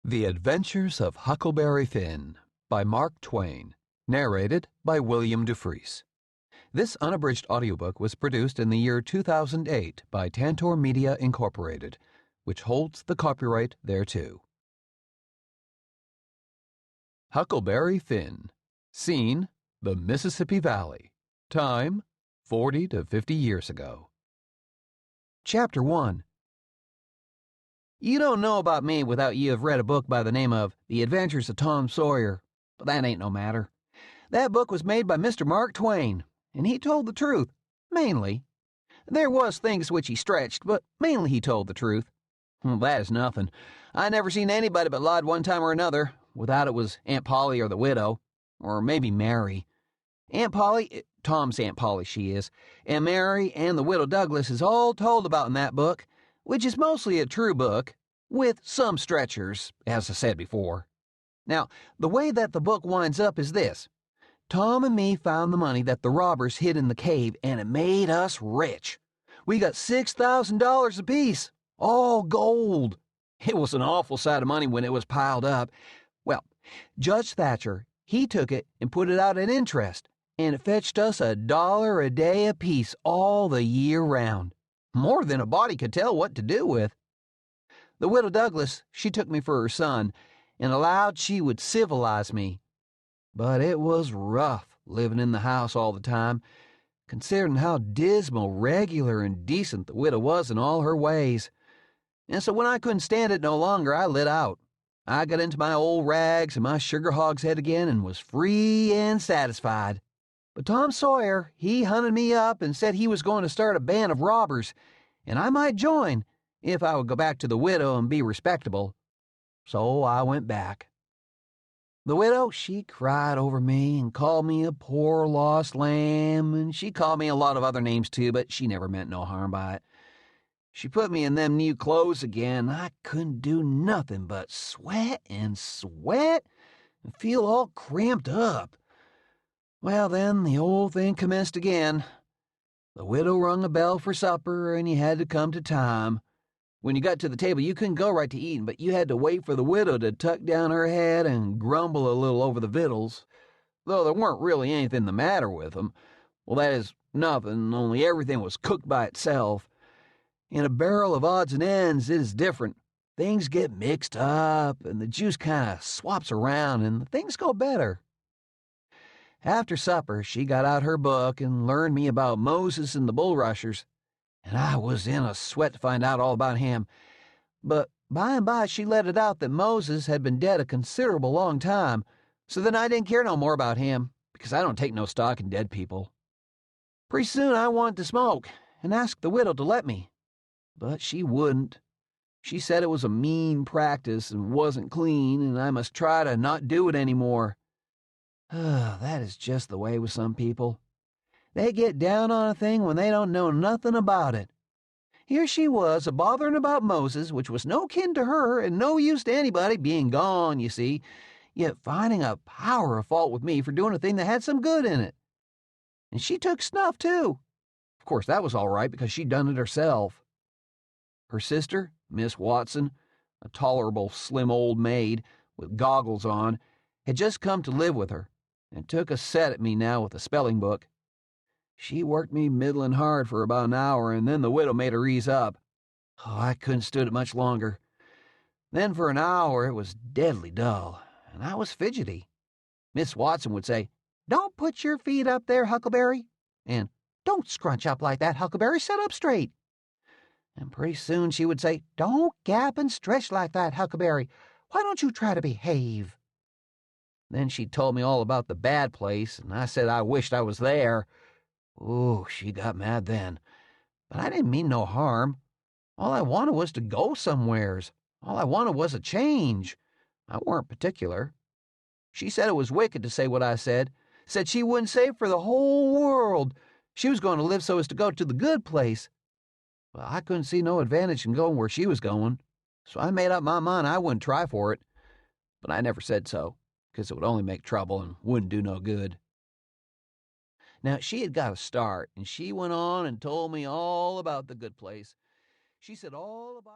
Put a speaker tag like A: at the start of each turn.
A: The Adventures of Huckleberry Finn by Mark Twain, narrated by William Dufris. This unabridged audiobook was produced in the year 2008 by Tantor Media Incorporated, which holds the copyright thereto. Huckleberry Finn. Scene, the Mississippi Valley. Time, 40 to 50 years ago. Chapter 1. You don't know about me without you have read a book by the name of The Adventures of Tom Sawyer, but that ain't no matter. That book was made by Mr. Mark Twain, and he told the truth, mainly. There was things which he stretched, but mainly he told the truth. Well, that is nothing. I never seen anybody but lied one time or another, without it was Aunt Polly or the widow, or maybe Mary. Aunt Polly, Tom's Aunt Polly she is, and Mary and the widow Douglas is all told about in that book, which is mostly a true book, with some stretchers, as I said before. Now, the way that the book winds up is this. Tom and me found the money that the robbers hid in the cave, and it made us rich. We got $6,000 apiece, all gold. It was an awful sight of money when it was piled up. Well, Judge Thatcher, he took it and put it out at interest, and it fetched us $1 a day apiece all the year round. More than a body could tell what to do with. The widow Douglas, she took me for her son, and allowed she would civilize me. But it was rough living in the house all the time, considering how dismal, regular, and decent the widow was in all her ways. And so when I couldn't stand it no longer, I lit out. I got into my old rags and my sugar hogshead again and was free and satisfied. But Tom Sawyer, he hunted me up and said he was going to start a band of robbers, and I might join if I would go back to the widow and be respectable. So I went back. The widow, she cried over me and called me a poor lost lamb, and she called me a lot of other names too, but she never meant no harm by it. She put me in them new clothes again. I couldn't do nothing but sweat and feel all cramped up. Well, then, the old thing commenced again. The widow rung a bell for supper, and you had to come to time. When you got to the table, you couldn't go right to eating, but you had to wait for the widow to tuck down her head and grumble a little over the victuals, though there weren't really anything the matter with them. Well, that is, nothing, only everything was cooked by itself. In a barrel of odds and ends, it is different. Things get mixed up, and the juice kind of swaps around, and things go better. After supper, she got out her book and learned me about Moses and the bulrushers, and I was in a sweat to find out all about him. But by and by she let it out that Moses had been dead a considerable long time, so then I didn't care no more about him, because I don't take no stock in dead people. Pretty soon I wanted to smoke, and asked the widow to let me, but she wouldn't. She said it was a mean practice and wasn't clean, and I must try to not do it any more. That is just the way with some people. They get down on a thing when they don't know nothing about it. Here she was, a-bothering about Moses, which was no kin to her and no use to anybody, being gone, you see, yet finding a power of fault with me for doing a thing that had some good in it. And she took snuff, too. Of course, that was all right, because she'd done it herself. Her sister, Miss Watson, a tolerable slim old maid with goggles on, had just come to live with her, and took a set at me now with a spelling book. She worked me middlin' hard for about an hour, and then the widow made her ease up. I couldn't stood it much longer. Then for an hour it was deadly dull, and I was fidgety. Miss Watson would say, "Don't put your feet up there, Huckleberry," and "Don't scrunch up like that, Huckleberry, sit up straight." And pretty soon she would say, "Don't gap and stretch like that, Huckleberry. Why don't you try to behave?" Then she told me all about the bad place, and I said I wished I was there. Ooh, she got mad then. But I didn't mean no harm. All I wanted was to go somewheres. All I wanted was a change. I weren't particular. She said it was wicked to say what I said she wouldn't say for the whole world. She was going to live so as to go to the good place. Well, I couldn't see no advantage in going where she was going, so I made up my mind I wouldn't try for it. But I never said so, because it would only make trouble and wouldn't do no good. Now, she had got a start, and she went on and told me all about the good place. She said all about